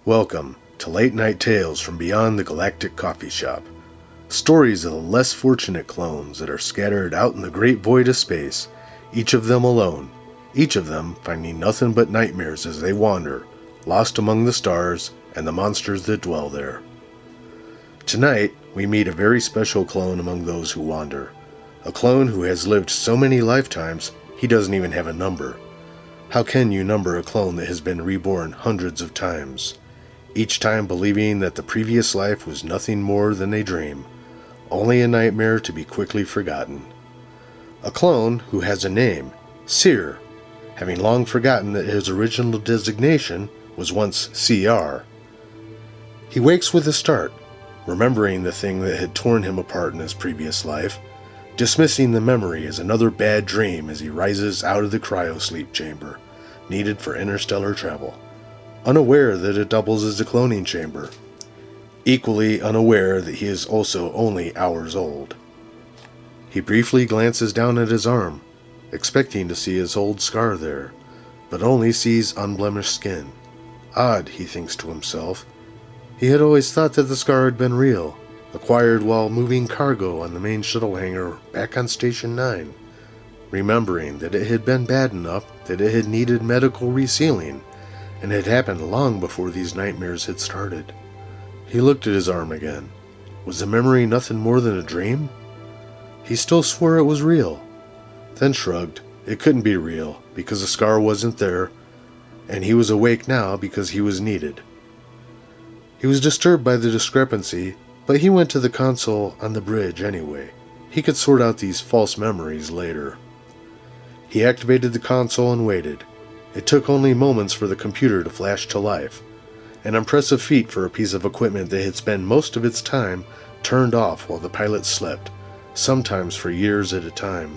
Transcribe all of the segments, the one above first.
Welcome to Late Night Tales from Beyond the Galactic Coffee Shop. Stories of the less fortunate clones that are scattered out in the great void of space, each of them alone, each of them finding nothing but nightmares as they wander, lost among the stars and the monsters that dwell there. Tonight, we meet a very special clone among those who wander. A clone who has lived so many lifetimes, he doesn't even have a number. How can you number a clone that has been reborn hundreds of times? Each time believing that the previous life was nothing more than a dream, only a nightmare to be quickly forgotten. A clone who has a name, SEAR, having long forgotten that his original designation was once SEAR. He wakes with a start, remembering the thing that had torn him apart in his previous life, dismissing the memory as another bad dream as he rises out of the cryosleep chamber, needed for interstellar travel, unaware that it doubles as a cloning chamber, equally unaware that he is also only hours old. He briefly glances down at his arm, expecting to see his old scar there, but only sees unblemished skin. Odd, he thinks to himself. He had always thought that the scar had been real, acquired while moving cargo on the main shuttle hangar back on Station 9, remembering that it had been bad enough that it had needed medical resealing, and had happened long before these nightmares had started. He looked at his arm again. Was the memory nothing more than a dream? He still swore it was real, then shrugged. It couldn't be real, because the scar wasn't there, and he was awake now because he was needed. He was disturbed by the discrepancy, but he went to the console on the bridge anyway. He could sort out these false memories later. He activated the console and waited. It took only moments for the computer to flash to life, an impressive feat for a piece of equipment that had spent most of its time turned off while the pilot slept, sometimes for years at a time.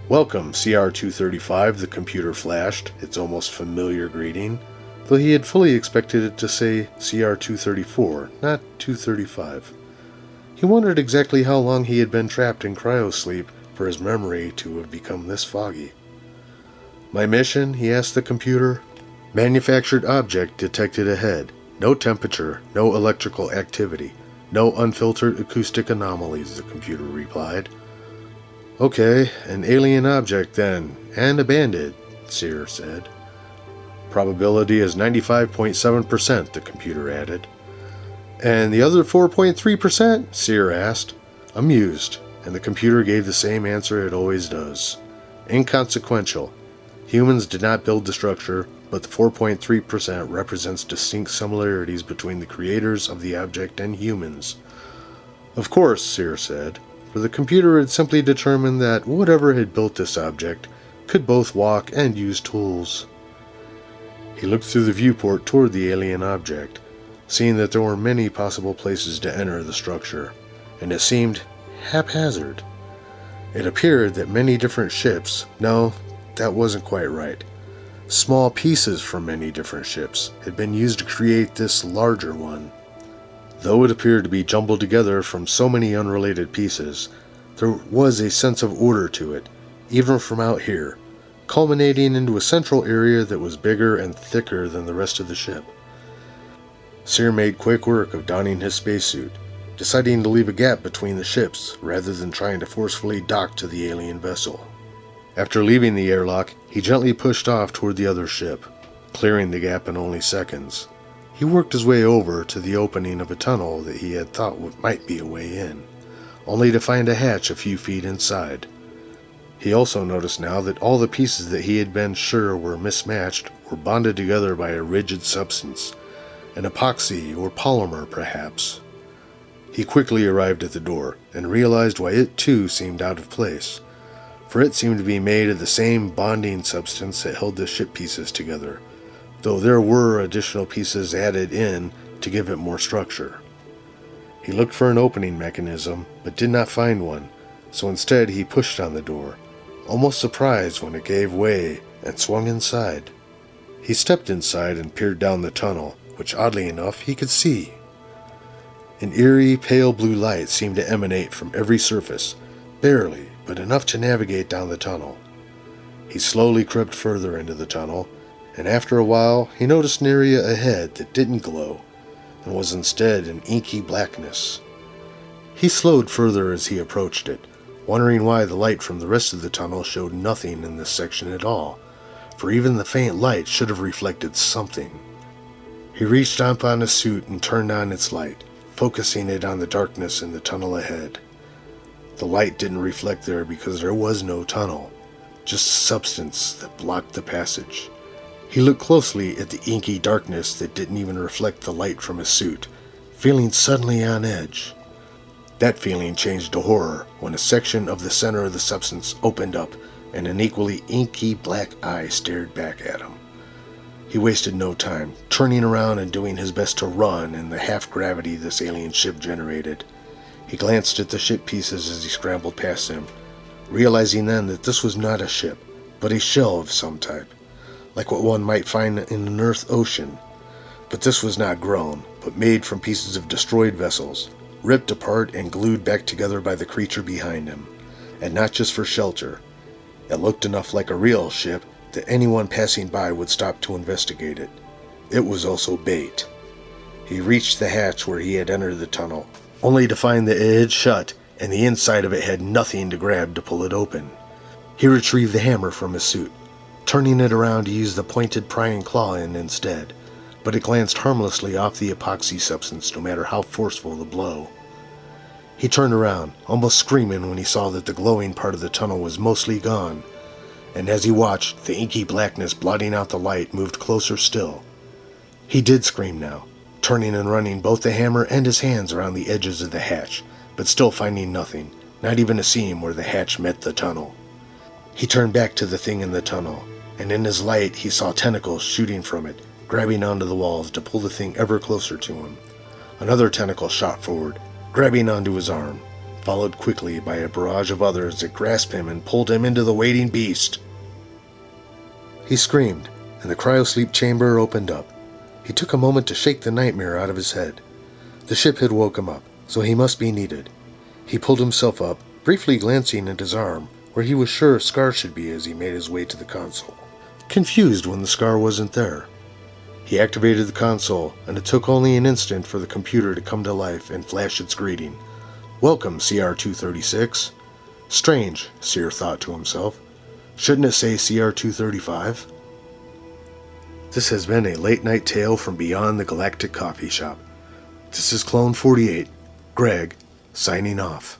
"Welcome, CR-235, the computer flashed, its almost familiar greeting, though he had fully expected it to say CR-234, not 235. He wondered exactly how long he had been trapped in cryosleep for his memory to have become this foggy. "My mission?" he asked the computer. "Manufactured object detected ahead. No temperature, no electrical activity, no unfiltered acoustic anomalies," the computer replied. "Okay, an alien object then, and abandoned," SEAR said. "Probability is 95.7%, the computer added. "And the other 4.3%? SEAR asked, amused, and the computer gave the same answer it always does. "Inconsequential. Humans did not build the structure, but the 4.3% represents distinct similarities between the creators of the object and humans." "Of course," SEAR said, for the computer had simply determined that whatever had built this object could both walk and use tools. He looked through the viewport toward the alien object, seeing that there were many possible places to enter the structure, and it seemed haphazard. It appeared that many different ships, no, that wasn't quite right. Small pieces from many different ships had been used to create this larger one. Though it appeared to be jumbled together from so many unrelated pieces, there was a sense of order to it, even from out here, culminating into a central area that was bigger and thicker than the rest of the ship. SEAR made quick work of donning his spacesuit, deciding to leave a gap between the ships rather than trying to forcefully dock to the alien vessel. After leaving the airlock, he gently pushed off toward the other ship, clearing the gap in only seconds. He worked his way over to the opening of a tunnel that he had thought might be a way in, only to find a hatch a few feet inside. He also noticed now that all the pieces that he had been sure were mismatched were bonded together by a rigid substance, an epoxy or polymer perhaps. He quickly arrived at the door and realized why it too seemed out of place, for it seemed to be made of the same bonding substance that held the ship pieces together, though there were additional pieces added in to give it more structure. He looked for an opening mechanism, but did not find one, so instead he pushed on the door, almost surprised when it gave way and swung inside. He stepped inside and peered down the tunnel, which oddly enough he could see. An eerie pale blue light seemed to emanate from every surface, barely, but enough to navigate down the tunnel. He slowly crept further into the tunnel, and after a while he noticed an area ahead that didn't glow, and was instead an inky blackness. He slowed further as he approached it, wondering why the light from the rest of the tunnel showed nothing in this section at all, for even the faint light should have reflected something. He reached up on his suit and turned on its light, focusing it on the darkness in the tunnel ahead. The light didn't reflect there because there was no tunnel, just substance that blocked the passage. He looked closely at the inky darkness that didn't even reflect the light from his suit, feeling suddenly on edge. That feeling changed to horror when a section of the center of the substance opened up and an equally inky black eye stared back at him. He wasted no time, turning around and doing his best to run in the half-gravity this alien ship generated. He glanced at the ship pieces as he scrambled past them, realizing then that this was not a ship, but a shell of some type, like what one might find in an Earth ocean. But this was not grown, but made from pieces of destroyed vessels, ripped apart and glued back together by the creature behind him, and not just for shelter. It looked enough like a real ship that anyone passing by would stop to investigate it. It was also bait. He reached the hatch where he had entered the tunnel, only to find that it had shut and the inside of it had nothing to grab to pull it open. He retrieved the hammer from his suit, turning it around to use the pointed prying claw end instead, but it glanced harmlessly off the epoxy substance no matter how forceful the blow. He turned around, almost screaming when he saw that the glowing part of the tunnel was mostly gone, and as he watched, the inky blackness blotting out the light moved closer still. He did scream now, turning and running both the hammer and his hands around the edges of the hatch, but still finding nothing, not even a seam where the hatch met the tunnel. He turned back to the thing in the tunnel, and in his light he saw tentacles shooting from it, grabbing onto the walls to pull the thing ever closer to him. Another tentacle shot forward, grabbing onto his arm, followed quickly by a barrage of others that grasped him and pulled him into the waiting beast. He screamed, and the cryosleep chamber opened up. He took a moment to shake the nightmare out of his head. The ship had woke him up, so he must be needed. He pulled himself up, briefly glancing at his arm, where he was sure a scar should be as he made his way to the console, confused when the scar wasn't there. He activated the console, and it took only an instant for the computer to come to life and flash its greeting. "Welcome, CR-236. Strange," SEAR thought to himself. "Shouldn't it say CR-235? This has been a late-night tale from beyond the Galactic Coffee Shop. This is Clone 48, Greg, signing off.